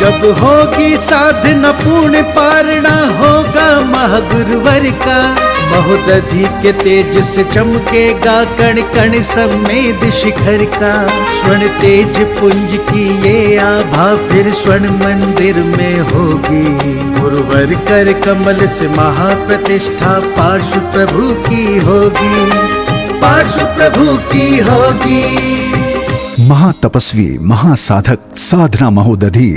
जब होगी साधना पूर्ण पारणा होगा महागुरुवर का। महोदधि के तेज से चमकेगा कण कण समेद शिखर का। स्वर्ण तेज पुंज की ये आभा फिर स्वर्ण मंदिर में होगी। गुरुवर कर कमल से महाप्रतिष्ठा पार्श्व प्रभु की होगी, पार्श्व प्रभु की होगी। महातपस्वी महासाधक साधना महोदधि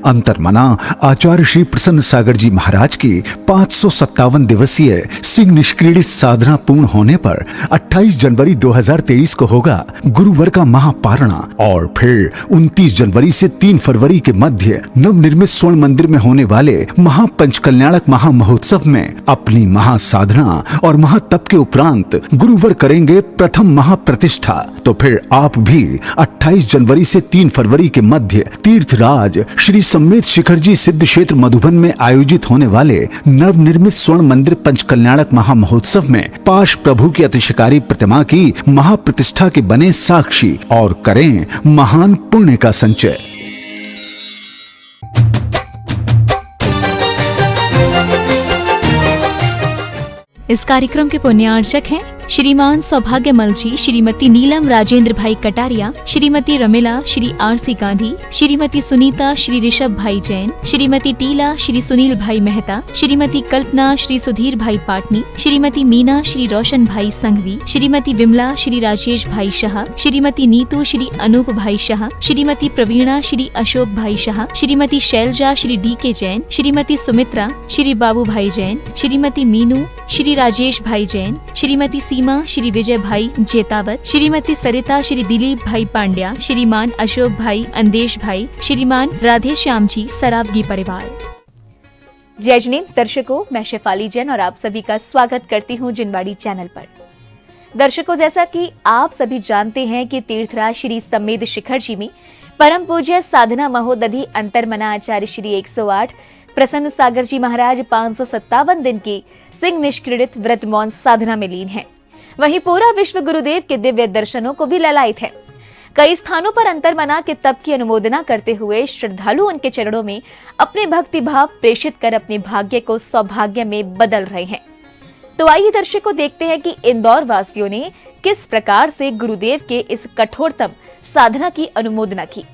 अंतर्मना आचार्य श्री प्रसन्न सागर जी महाराज की 557 दिवसीय सिंह निष्क्रीडित साधना पूर्ण होने पर 28 जनवरी 2023 को होगा गुरुवर का महापारणा और फिर 29 जनवरी से 3 फरवरी के मध्य नवनिर्मित स्वर्ण मंदिर में होने वाले महापंचकल्याणक महामहोत्सव में अपनी महासाधना और महातप के उपरांत गुरुवर करेंगे प्रथम महाप्रतिष्ठा। तो फिर आप भी 28 जनवरी से 3 फरवरी के मध्य तीर्थराज श्री सम्मेद शिखर जी सिद्ध क्षेत्र मधुबन में आयोजित होने वाले नवनिर्मित स्वर्ण मंदिर पंचकल्याणक महामहोत्सव में पार्श्व प्रभु की अतिशयकारी प्रतिमा की महाप्रतिष्ठा के बने साक्षी और करें महान पुण्य का संचय। इस कार्यक्रम के पुण्यार्चक हैं श्रीमान सौभाग्यमल जी, श्रीमती नीलम राजेंद्र भाई कटारिया, श्रीमती रमिला, श्री आरसी गांधी, श्रीमती सुनीता, श्री ऋषभ भाई जैन, श्रीमती टीला, श्री सुनील भाई मेहता, श्रीमती कल्पना, श्री सुधीर भाई पाटनी, श्रीमती मीना, श्री रोशन भाई संघवी, श्रीमती विमला, श्री राजेश भाई शाह, श्रीमती नीतू, श्री अनूप भाई शाह, श्रीमती प्रवीणा, श्री अशोक भाई शाह, श्रीमती शैलजा, श्री डी के जैन, श्रीमती सुमित्रा, श्री बाबू भाई जैन, श्रीमती मीनू, श्री राजेश भाई जैन, श्रीमती सीमा, श्री विजय भाई जेतावत, श्रीमती सरिता, श्री दिलीप भाई पांड्या, श्रीमान अशोक भाई, अंदेश भाई, श्रीमान राधे श्याम जी सरावगी परिवार। जय जिनेंद्र दर्शकों, मैं शेफाली जैन और आप सभी का स्वागत करती हूँ जिनवाड़ी चैनल पर। दर्शकों, जैसा कि आप सभी जानते हैं कि तीर्थराज श्री सम्मेद शिखर जी में परम पूज्य साधना महोदधि अंतर्मना आचार्य श्री 108 प्रसन्न सागर जी महाराज 557 दिन की सिंह निष्क्रीडित व्रत मौन साधना में लीन है। वहीं पूरा विश्व गुरुदेव के दिव्य दर्शनों को भी ललायित है। कई स्थानों पर अंतर्मना के तप की अनुमोदना करते हुए श्रद्धालु उनके चरणों में अपने भक्ति भाव प्रेषित कर अपने भाग्य को सौभाग्य में बदल रहे हैं। तो आइए दर्शकों, देखते हैं कि इंदौर वासियों ने किस प्रकार से गुरुदेव के इस कठोरतम साधना की अनुमोदना की।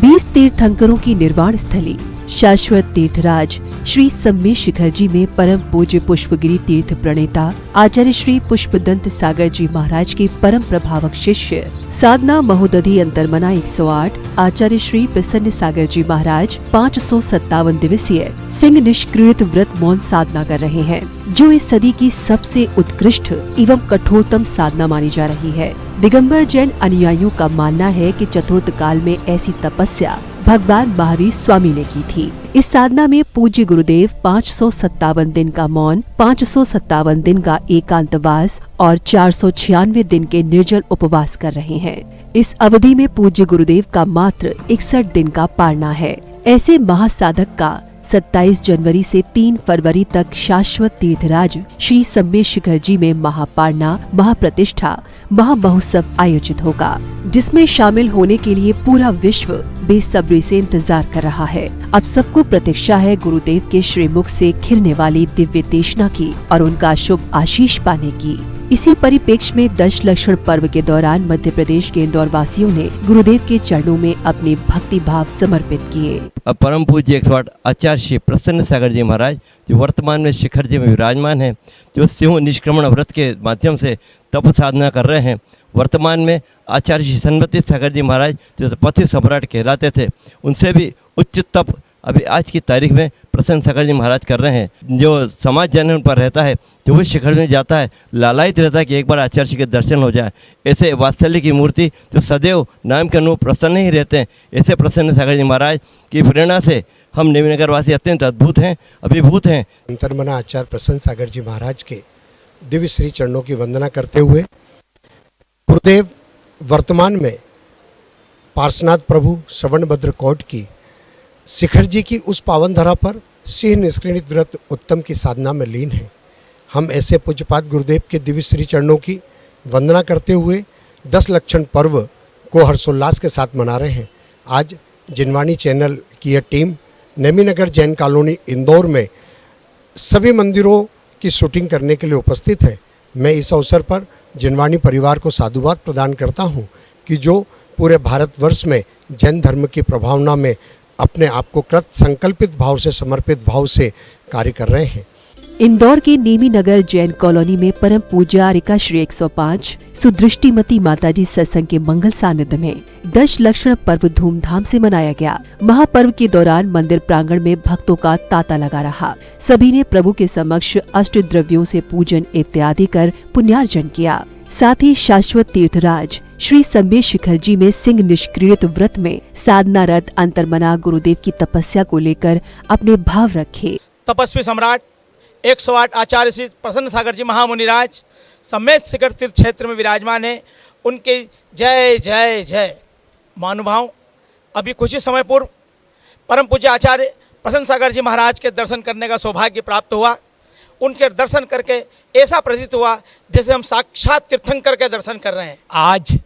20 तीर्थंकरों की निर्वाण स्थली शाश्वत तीर्थराज श्री सम्मेद शिखर जी में परम पूज्य पुष्पगिरी तीर्थ प्रणेता आचार्य श्री पुष्पदंत सागर जी महाराज के परम प्रभावक शिष्य साधना महोदधि अंतर्मना 108 आचार्य श्री प्रसन्न सागर जी महाराज 557 दिवसीय सिंह निष्क्रीडित व्रत मौन साधना कर रहे हैं, जो इस सदी की सबसे उत्कृष्ट एवं कठोरतम साधना मानी जा रही है। दिगंबर जैन अनुयायियों का मानना है कि चतुर्थ काल में ऐसी तपस्या भगवान महावीर स्वामी ने की थी। इस साधना में पूज्य गुरुदेव 557 दिन का मौन, 557 दिन का एकांतवास और 496 दिन के निर्जल उपवास कर रहे हैं। इस अवधि में पूज्य गुरुदेव का मात्र 61 दिन का पारणा है। ऐसे महासाधक का 27 जनवरी से 3 फरवरी तक शाश्वत तीर्थराज श्री सम्मेद शिखर जी में महापारणा महाप्रतिष्ठा महामहोत्सव आयोजित होगा, जिसमें शामिल होने के लिए पूरा विश्व बेसब्री से इंतजार कर रहा है। अब सबको प्रतीक्षा है गुरुदेव के श्रीमुख से खिलने वाली दिव्य देशना की और उनका शुभ आशीष पाने की। इसी परिप्रेक्ष्य में दश लक्षण पर्व के दौरान मध्य प्रदेश के इंदौर वासियों ने गुरुदेव के चरणों में अपने भक्ति भाव समर्पित किए। अब परम पूज्य 108 आचार्य श्री प्रसन्न सागर जी महाराज जो वर्तमान में शिखर जी में विराजमान हैं, जो सिंह निष्क्रमण व्रत के माध्यम से तप साधना कर रहे हैं। वर्तमान में आचार्य श्री सन्मति सागर जी महाराज जो तपस्वी सम्राट कहलाते थे, उनसे भी उच्च तप अभी आज की तारीख में प्रसन्न सागर जी महाराज कर रहे हैं। जो समाज जन उन पर रहता है, जो भी शिखर में जाता है, लालायित रहता है कि एक बार आचार्य जी के दर्शन हो जाए। ऐसे वात्सल्य की मूर्ति जो सदैव नाम के अनुरूप प्रसन्न ही रहते हैं, ऐसे प्रसन्न सागर जी महाराज की प्रेरणा से हम नेमीनगर वासी अत्यंत अद्भुत हैं, अभिभूत हैं। अंतर्मना आचार्य प्रसन्न सागर जी महाराज के दिव्य श्री चरणों की वंदना करते हुए गुरुदेव वर्तमान में पार्श्वनाथ प्रभु श्रवणभद्र कोट की शिखर जी की उस पावन धरा पर सिंह निष्क्रीडित व्रत उत्तम की साधना में लीन है। हम ऐसे पूज्यपाद गुरुदेव के दिव्य श्री चरणों की वंदना करते हुए 10 लक्षण पर्व को हर्षोल्लास के साथ मना रहे हैं। आज जिनवाणी चैनल कि यह टीम नेमीनगर जैन कॉलोनी इंदौर में सभी मंदिरों की शूटिंग करने के लिए उपस्थित है। मैं इस अवसर पर जिनवाणी परिवार को साधुवाद प्रदान करता हूं कि जो पूरे भारतवर्ष में जैन धर्म की प्रभावना में अपने आप को कृत संकल्पित भाव से, समर्पित भाव से कार्य कर रहे हैं। इंदौर के नेमी नगर जैन कॉलोनी में परम पूज्य आरिका श्री 105 सुदृष्टिमती माताजी सत्संग के मंगल सानिध्य में 10 लक्षण पर्व धूमधाम से मनाया गया। महापर्व के दौरान मंदिर प्रांगण में भक्तों का तांता लगा रहा। सभी ने प्रभु के समक्ष अष्ट द्रव्यों से पूजन इत्यादि कर पुण्यार्जन किया। साथ ही शाश्वत तीर्थराज श्री सम्मेद शिखर जी में सिंह निष्क्रियत व्रत में साधनारत अंतर्मना गुरुदेव की तपस्या को लेकर अपने भाव रखे। तपस्वी सम्राट 108 आचार्य श्री प्रसन्न सागर जी महामुनिराज सम्मेद शिखर तीर्थ क्षेत्र में विराजमान है। उनके जय जय जय। महानुभाव, अभी कुछ ही समय पूर्व परम पूज्य आचार्य प्रसन्न सागर जी महाराज के दर्शन करने का सौभाग्य प्राप्त हुआ। उनके दर्शन करके ऐसा प्रतीत हुआ जैसे हम साक्षात तीर्थंकर के दर्शन कर रहे हैं। आज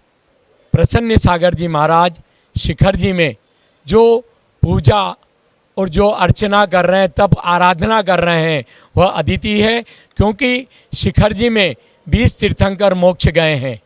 प्रसन्न सागर जी महाराज शिखर जी में जो पूजा और जो अर्चना कर रहे हैं, तब आराधना कर रहे हैं, वह अद्वितीय है। क्योंकि शिखर जी में 20 तीर्थंकर मोक्ष गए हैं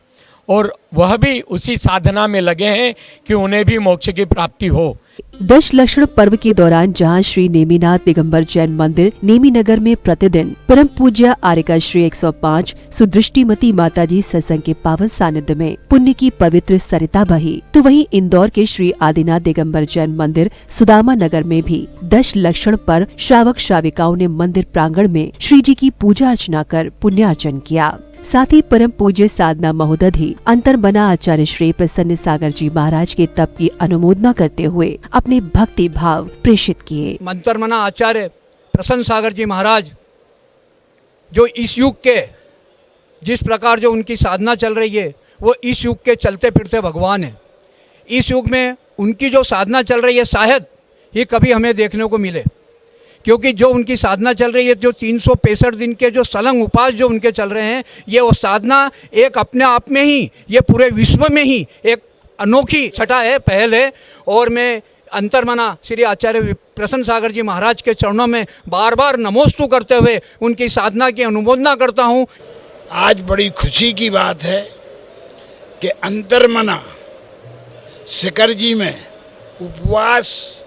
और वह भी उसी साधना में लगे हैं कि उन्हें भी मोक्ष की प्राप्ति हो। 10 लक्षण पर्व के दौरान जहां श्री नेमीनाथ दिगंबर जैन मंदिर नेमी नगर में प्रतिदिन परम पूज्य आरिका श्री 105 सुदृष्टिमती माताजी सत्संग के पावन सानिध्य में पुण्य की पवित्र सरिता बही, तो वहीं इंदौर के श्री आदिनाथ दिगंबर जैन मंदिर सुदामा नगर में भी 10 लक्षण पर श्रावक श्राविकाओं ने मंदिर प्रांगण में श्री जी की पूजा अर्चना कर पुण्यार्जन किया। साथ ही परम पूज्य साधना महोदधि अंतर्मना आचार्य श्री प्रसन्न सागर जी महाराज के तप की अनुमोदना करते हुए अपने भक्ति भाव प्रेषित किए। अंतर्मना आचार्य प्रसन्न सागर जी महाराज जो इस युग के जिस प्रकार जो उनकी साधना चल रही है, वो इस युग के चलते फिरते भगवान है। इस युग में उनकी जो साधना चल रही है, शायद ये कभी हमें देखने को मिले, क्योंकि जो उनकी साधना चल रही है, जो 365 दिन के जो सलंग उपास जो उनके चल रहे हैं, ये वो साधना एक अपने आप में ही, ये पूरे विश्व में ही एक अनोखी छटा है, पहल है। और मैं अंतर्मना श्री आचार्य प्रसन्न सागर जी महाराज के चरणों में बार बार नमोस्तु करते हुए उनकी साधना की अनुमोदना करता हूँ। आज बड़ी खुशी की बात है कि अंतर्मना शिखर जी में उपवास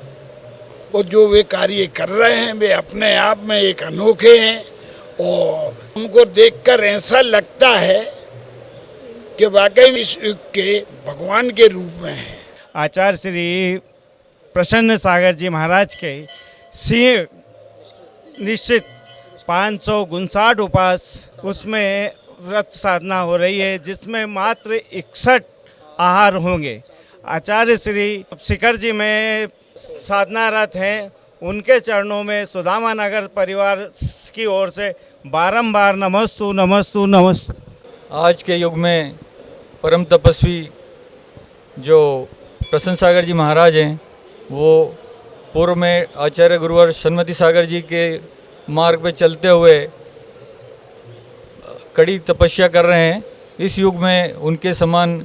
और जो वे कार्य कर रहे हैं, वे अपने आप में एक अनोखे हैं और उनको देखकर ऐसा लगता है कि वाकई में इस युग के भगवान के रूप में है। आचार्य श्री प्रसन्न सागर जी महाराज के सिंह निश्चित 559 उपास, उसमें व्रत साधना हो रही है, जिसमें मात्र 61 आहार होंगे। आचार्य श्री शिखर जी में साधनारत हैं, उनके चरणों में सुदामा नगर परिवार की ओर से बारंबार नमस्तु नमस्तु नमस्तु। आज के युग में परम तपस्वी जो प्रसन्न सागर जी महाराज हैं, वो पूर्व में आचार्य गुरुवर सन्मति सागर जी के मार्ग पे चलते हुए कड़ी तपस्या कर रहे हैं। इस युग में उनके समान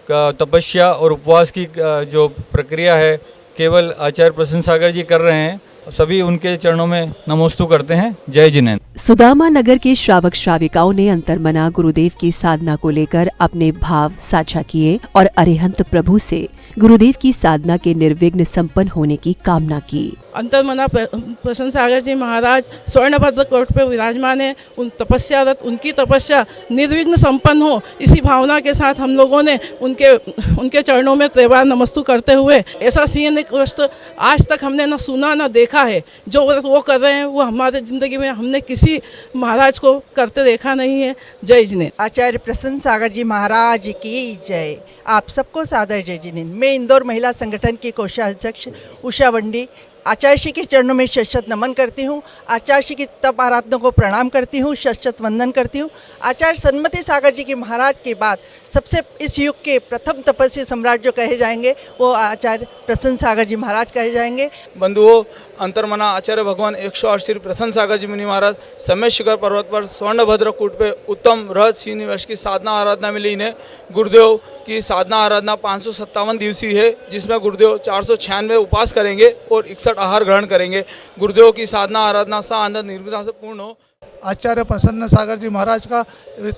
का तपस्या और उपवास की जो प्रक्रिया है, केवल आचार्य प्रसन्न सागर जी कर रहे हैं। सभी उनके चरणों में नमोस्तु करते हैं। जय जिनेन्द्र। सुदामा नगर के श्रावक श्राविकाओं ने अंतर्मना गुरुदेव की साधना को लेकर अपने भाव साझा किए और अरिहंत प्रभु से गुरुदेव की साधना के निर्विघ्न संपन्न होने की कामना की। अंतर्मना प्रसन्न सागर जी महाराज स्वर्णभद्र कोट पर विराजमान है। उन तपस्यारत उनकी तपस्या निर्विघ्न संपन्न हो, इसी भावना के साथ हम लोगों ने उनके चरणों में त्रिवार नमस्तु करते हुए ऐसा सीन कष्ट आज तक हमने न सुना न देखा है। जो व्रत वो कर रहे हैं, वो हमारे ज़िंदगी में हमने किसी महाराज को करते देखा नहीं है। जय जिनेन्द्र। आचार्य प्रसन्न सागर जी महाराज की जय। आप सबको सादर जय जिनेन्द्र। मैं इंदौर महिला संगठन की कोषाध्यक्ष उषा वंडी आचार्य श्री के चरणों में शत नमन करती हूँ। आचार्य श्री की तप आराधना को प्रणाम करती हूँ, शत वंदन करती हूँ। आचार्य सन्मति सागर जी के महाराज के बाद सबसे इस युग के प्रथम तपस्वी सम्राट जो कहे जाएंगे, वो आचार्य प्रसन्न सागर जी महाराज कहे जाएंगे। बंधुओं, अंतर्मना आचार्य भगवान 108 श्री प्रसन्न सागर जी मुनि महाराज सम्मेद शिखर पर्वत पर स्वर्णभद्र कूट पे उत्तम रहस्य निवेश की साधना आराधना में लीन है। गुरुदेव की साधना आराधना 557 दिवसीय है, जिसमें गुरुदेव 496 उपवास करेंगे और 61 आहार ग्रहण करेंगे। गुरुदेव की साधना आराधना सा आनंद निर्विघ्न से पूर्ण हो। आचार्य प्रसन्न सागर जी महाराज का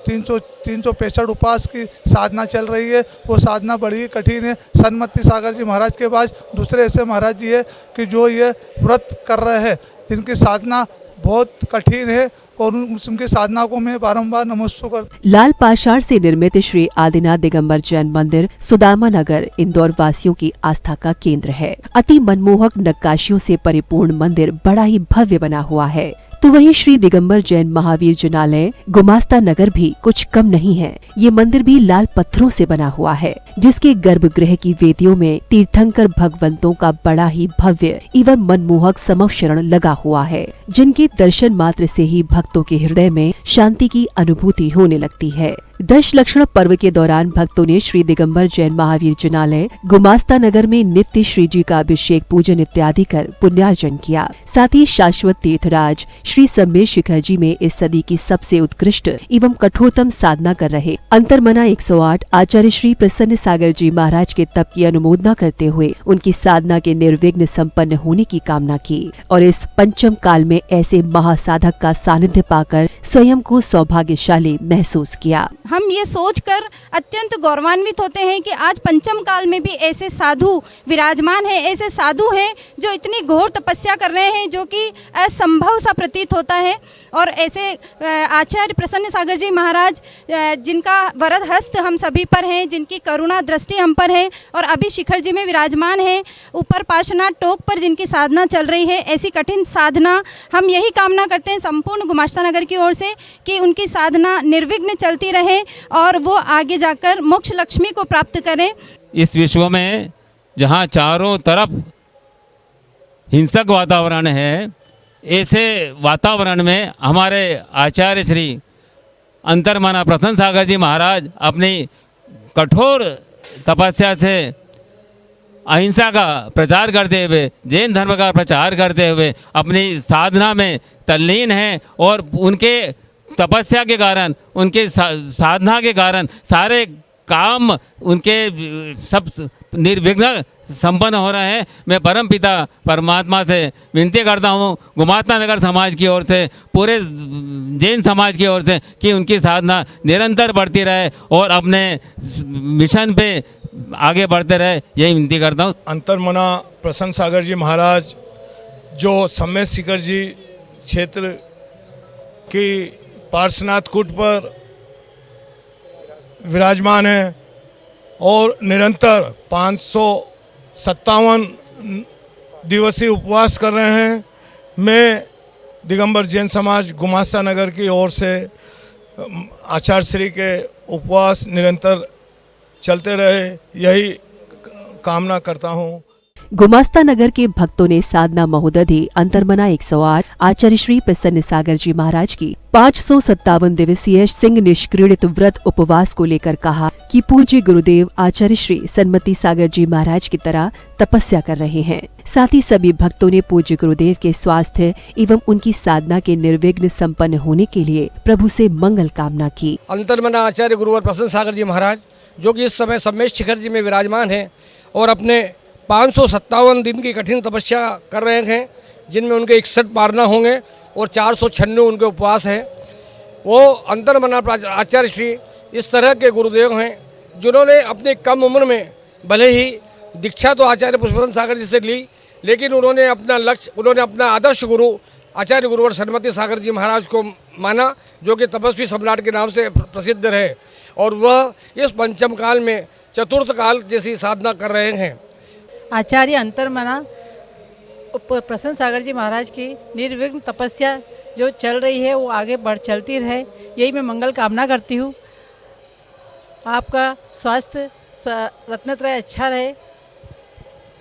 365 उपवास की साधना चल रही है। वो साधना बड़ी कठिन है। सन्मति सागर जी महाराज के बाद दूसरे ऐसे महाराज जी है कि जो ये व्रत कर रहे हैं, जिनकी साधना बहुत कठिन है और उनकी साधना को मैं बारंबार नमस्कार करता हूं। लाल पाषाण से निर्मित श्री आदिनाथ दिगंबर जैन मंदिर सुदामा नगर इंदौर वासियों की आस्था का केंद्र है। अति मनमोहक नक्काशियों से परिपूर्ण मंदिर बड़ा ही भव्य बना हुआ है। तो वहीं श्री दिगंबर जैन महावीर जिनालय गुमास्ता नगर भी कुछ कम नहीं है। ये मंदिर भी लाल पत्थरों से बना हुआ है, जिसके गर्भगृह की वेदियों में तीर्थंकर भगवंतों का बड़ा ही भव्य एवं मनमोहक समक्षरण लगा हुआ है, जिनके दर्शन मात्र से ही भक्तों के हृदय में शांति की अनुभूति होने लगती है। दशलक्षण पर्व के दौरान भक्तों ने श्री दिगंबर जैन महावीर जिनालय गुमास्ता नगर में नित्य श्री जी का अभिषेक पूजन इत्यादि कर पुण्यार्जन किया। साथ ही शाश्वत तीर्थराज श्री सम्मेद शिखर जी में इस सदी की सबसे उत्कृष्ट एवं कठोरतम साधना कर रहे अंतर्मना 108 आचार्य श्री प्रसन्न सागर जी महाराज के तप की अनुमोदना करते हुए उनकी साधना के निर्विघ्न संपन्न होने की कामना की और इस पंचम काल में ऐसे महासाधक का सानिध्य पाकर स्वयं को सौभाग्यशाली महसूस किया। हम ये सोचकर अत्यंत गौरवान्वित होते हैं कि आज पंचम काल में भी ऐसे साधु विराजमान हैं, ऐसे साधु हैं जो इतनी घोर तपस्या कर रहे हैं, जो कि असंभव सा प्रतीत होता है। और ऐसे आचार्य प्रसन्न सागर जी महाराज, जिनका वरद हस्त हम सभी पर है, जिनकी करुणा दृष्टि हम पर है और अभी शिखर जी में विराजमान है, ऊपर पार्श्वनाथ टोक पर जिनकी साधना चल रही है। ऐसी कठिन साधना हम यही कामना करते हैं संपूर्ण गुमास्ता नगर की ओर से कि उनकी साधना निर्विघ्न चलती रहे और वो आगे जाकर मोक्ष लक्ष्मी को प्राप्त करें। इस विश्व में जहाँ चारों तरफ हिंसक वातावरण है, ऐसे वातावरण में हमारे आचार्य श्री अंतर्मना प्रसन्न सागर जी महाराज अपनी कठोर तपस्या से अहिंसा का प्रचार करते हुए, जैन धर्म का प्रचार करते हुए अपनी साधना में तल्लीन हैं और उनके तपस्या के कारण, उनके साधना के कारण सारे काम उनके सब निर्विघ्न संपन्न हो रहे हैं। मैं परम पिता परमात्मा से विनती करता हूँ गुमास्ता नगर समाज की ओर से, पूरे जैन समाज की ओर से, कि उनकी साधना निरंतर बढ़ती रहे और अपने मिशन पे आगे बढ़ते रहे, यही विनती करता हूँ। अंतर्मना प्रसन्न सागर जी महाराज जो सम्मेद शिखर जी क्षेत्र की पार्श्वनाथ कूट पर विराजमान है और निरंतर 557 दिवसीय उपवास कर रहे हैं। मैं दिगंबर जैन समाज गुमास्ता नगर की ओर से आचार्य श्री के उपवास निरंतर चलते रहे, यही कामना करता हूँ। गुमास्ता नगर के भक्तों ने साधना महोदधि अंतर्मना 108 आचार्य श्री प्रसन्न सागर जी महाराज की 557 दिवसीय सिंह निष्क्रीडित व्रत उपवास को लेकर कहा कि पूज्य गुरुदेव आचार्य श्री सन्मति सागर जी महाराज की तरह तपस्या कर रहे हैं। साथ ही सभी भक्तों ने पूज्य गुरुदेव के स्वास्थ्य एवं उनकी साधना के निर्विघ्न संपन्न होने के लिए प्रभु से मंगल कामना की। अंतर्मना आचार्य गुरुवर प्रसन्न सागर जी महाराज, जो कि इस समय सम्मेद शिखर जी में विराजमान है और अपने 557 दिन की कठिन तपस्या कर रहे हैं, जिनमें उनके 61 पारना होंगे और 496 उनके उपवास हैं। वो अंतर्मना आचार्य श्री इस तरह के गुरुदेव हैं जिन्होंने अपनी कम उम्र में, भले ही दीक्षा तो आचार्य पुष्पवंत सागर जी से ली, लेकिन उन्होंने अपना लक्ष्य, उन्होंने अपना आदर्श गुरु आचार्य गुरुवर सन्मति सागर जी महाराज को माना, जो कि तपस्वी सम्राट के नाम से प्रसिद्ध रहे और वह इस पंचम काल में चतुर्थ काल जैसी साधना कर रहे हैं। आचार्य अंतर्मना प्रसन्न सागर जी महाराज की निर्विघ्न तपस्या जो चल रही है वो आगे बढ़ चलती रहे, यही मैं मंगल कामना करती हूँ। आपका स्वास्थ्य रत्नत्रय अच्छा रहे,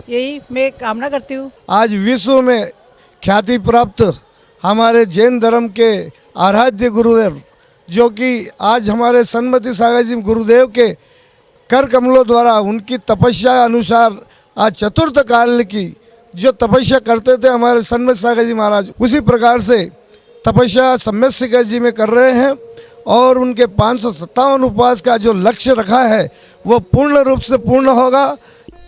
यही मैं कामना करती हूँ। आज विश्व में ख्याति प्राप्त हमारे जैन धर्म के आराध्य गुरुदेव, जो कि आज हमारे सन्मति सागर जी गुरुदेव के कर कमलों द्वारा उनकी तपस्या अनुसार आज चतुर्थ काल की जो तपस्या करते थे हमारे सन्मति सागर जी महाराज, उसी प्रकार से तपस्या सम्मेद शिखर जी में कर रहे हैं और उनके 557 उपवास का जो लक्ष्य रखा है वो पूर्ण रूप से पूर्ण होगा।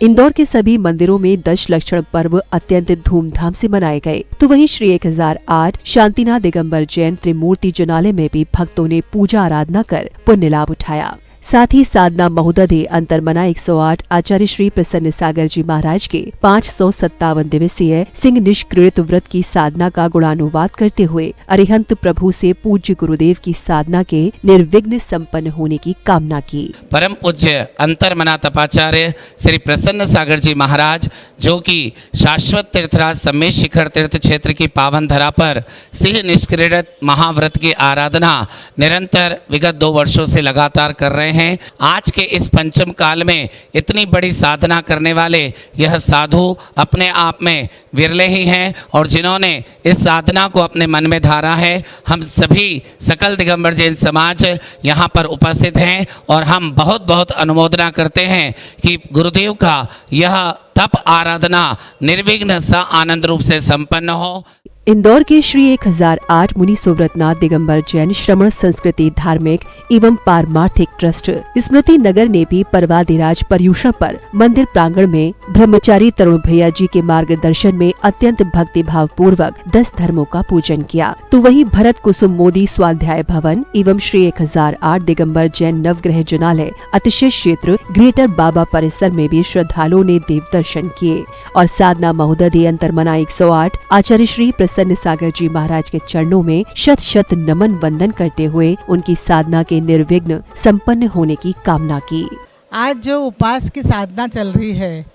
इंदौर के सभी मंदिरों में दशलक्षण पर्व अत्यंत धूमधाम से मनाए गए, तो वहीं श्री 1008 शांतिनाथ दिगंबर जैन त्रिमूर्ति जनालय में भी भक्तों ने पूजा आराधना कर पुण्य लाभ उठाया। साथ ही साधना महोदधि अंतर्मना 108 आचार्य श्री प्रसन्न सागर जी महाराज के 557 दिवसीय सिंह निष्क्रियत व्रत की साधना का गुणानुवाद करते हुए अरिहंत प्रभु से पूज्य गुरुदेव की साधना के निर्विघ्न संपन्न होने की कामना की। परम पूज्य अंतर्मना तपाचार्य श्री प्रसन्न सागर जी महाराज, जो कि शाश्वत तीर्थराज सम्मेद शिखर तीर्थ क्षेत्र की पावन धरा पर सिंह निष्क्रियत महाव्रत की आराधना निरंतर विगत 2 वर्षों से लगातार कर रहे हैं। आज के इस पंचम काल में इतनी बड़ी साधना करने वाले यह साधु अपने आप में विरले ही हैं, और जिन्होंने इस साधना को अपने मन में धारा है। हम सभी सकल दिगंबर जैन समाज यहाँ पर उपस्थित हैं और हम बहुत बहुत अनुमोदना करते हैं कि गुरुदेव का यह तप आराधना निर्विघ्न सा आनंद रूप से संपन्न हो। इंदौर के श्री 1008 मुनि सुव्रतनाथ दिगंबर जैन श्रमण संस्कृति धार्मिक एवं पारमार्थिक ट्रस्ट स्मृति नगर ने भी पर्वादिराज पर्युषण पर मंदिर प्रांगण में ब्रह्मचारी तरुण भैया जी के मार्गदर्शन में अत्यंत भक्ति भाव पूर्वक 10 धर्मों का पूजन किया। तो वहीं भरत कुसुम मोदी स्वाध्याय भवन एवं श्री 1008 दिगंबर जैन नवग्रह जनालय अतिशय क्षेत्र ग्रेटर बाबा परिसर में भी श्रद्धालुओं ने देव दर्शन किए और साधना महोदधि अंतर्मना 108 आचार्य श्री प्रसन्न सागर जी महाराज के चरणों में शत शत नमन वंदन करते हुए उनकी साधना के निर्विघ्न संपन्न होने की कामना की। आज जो उपवास की साधना चल रही है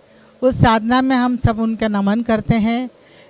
उस साधना में हम सब उनका नमन करते हैं।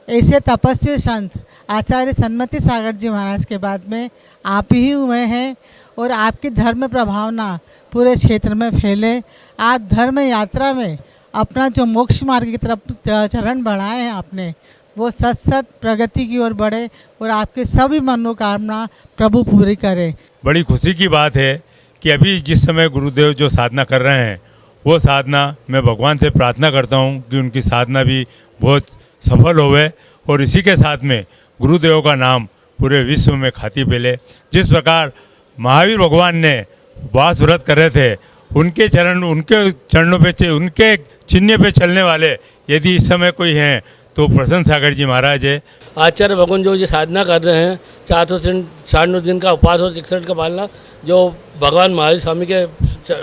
ऐसे तपस्वी संत आचार्य सन्मति सागर जी महाराज के बाद में आप ही हुए हैं और आपकी धर्म प्रभावना पूरे क्षेत्र में फैले। आप धर्म यात्रा में अपना जो मोक्ष मार्ग की तरफ चरण बढ़ाए हैं आपने, वो सत प्रगति की ओर बढ़े और आपके सभी मनोकामना प्रभु पूरी करे। बड़ी खुशी की बात है कि अभी जिस समय गुरुदेव जो साधना कर रहे हैं वो साधना मैं भगवान से प्रार्थना करता हूँ कि उनकी साधना भी बहुत सफल होवे और इसी के साथ में गुरुदेव का नाम पूरे विश्व में ख्याति फैले। जिस प्रकार महावीर भगवान ने उपवास व्रत कर रहे थे, उनके चरणों पे उनके चिन्ह पे चलने वाले यदि इस समय कोई हैं तो प्रसन्न सागर जी महाराज है। आचार्य भगवान जो ये साधना कर रहे हैं 469 दिन का उपवास और 61 का पालना, जो भगवान महावीर स्वामी के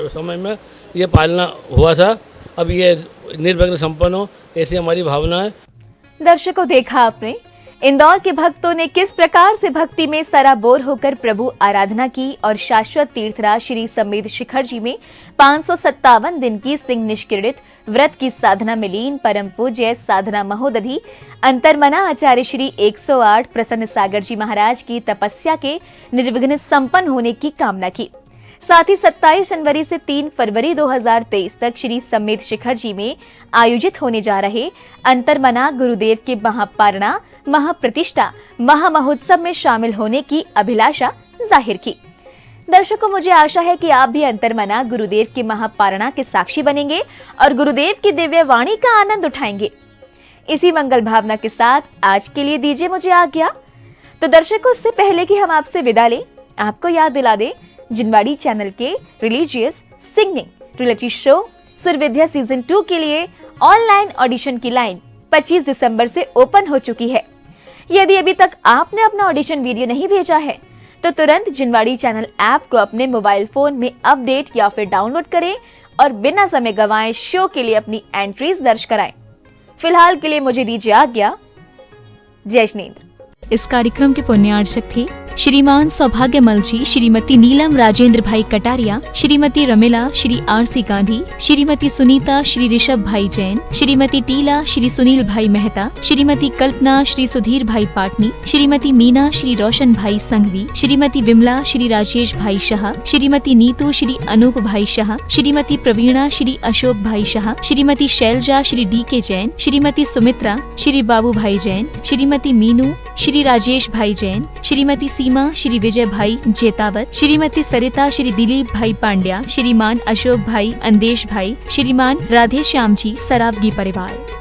समय में ये पालना हुआ था, अब ये निर्विघ्न संपन्न हो, ऐसी हमारी भावना है। दर्शकों, देखा आपने इंदौर के भक्तों ने किस प्रकार से भक्ति में सराबोर होकर प्रभु आराधना की और शाश्वत तीर्थराज श्री सम्मेद शिखर जी में 557 दिन की सिंह निष्क्रियत व्रत की साधना में लीन परम पूज्य साधना महोदधि अंतर्मना आचार्य श्री 108 प्रसन्न सागर जी महाराज की तपस्या के निर्विघ्न संपन्न होने की कामना की। साथ ही 27 जनवरी से 3 फरवरी 2023 तक श्री सम्मेद शिखर जी में आयोजित होने जा रहे अंतर्मना गुरुदेव के महापारणा महाप्रतिष्ठा महामहोत्सव में शामिल होने की अभिलाषा जाहिर की। दर्शकों, मुझे आशा है कि आप भी अंतर्मना गुरुदेव की महापारणा के साक्षी बनेंगे और गुरुदेव की दिव्य वाणी का आनंद उठाएंगे। इसी मंगल भावना के साथ आज के लिए दीजिए मुझे आज्ञा। तो दर्शकों, इससे पहले कि हम आपसे विदा लें, आपको याद दिला दें जिनवाड़ी चैनल के रिलीजियस सिंगिंग रियलिटी शो सुर विद्या सीजन 2 के लिए ऑनलाइन ऑडिशन की लाइन 25 दिसंबर से ओपन हो चुकी है। यदि अभी तक आपने अपना ऑडिशन वीडियो नहीं भेजा है तो तुरंत जिनवाड़ी चैनल ऐप को अपने मोबाइल फोन में अपडेट या फिर डाउनलोड करें और बिना समय गंवाए शो के लिए अपनी एंट्रीज दर्ज कराएं। फिलहाल के लिए मुझे दीजिए आज्ञा। जय जिनेंद्र। इस कार्यक्रम के पुण्यार्चक थे श्रीमान सौभाग्यमल जी, श्रीमती नीलम राजेंद्र भाई कटारिया, श्रीमती रमिला, श्री आरसी गांधी, श्रीमती सुनीता, श्री ऋषभ भाई जैन, श्रीमती टीला, श्री सुनील भाई मेहता, श्रीमती कल्पना, श्री सुधीर भाई पाटनी, श्रीमती मीना, श्री रोशन भाई संघवी, श्रीमती विमला, श्री राजेश भाई शाह, श्रीमती नीतू, श्री अनूप भाई शाह, श्रीमती प्रवीणा, श्री अशोक भाई शाह, श्रीमती शैलजा, श्री डी के जैन, श्रीमती सुमित्रा, श्री बाबू भाई जैन, श्रीमती मीनू, श्री राजेश भाई जैन, श्रीमती सीमा, श्री विजय भाई जेतावत, श्रीमती सरिता, श्री दिलीप भाई पांड्या, श्रीमान अशोक भाई अंदेश भाई, श्रीमान राधे श्याम जी सरावगी परिवार।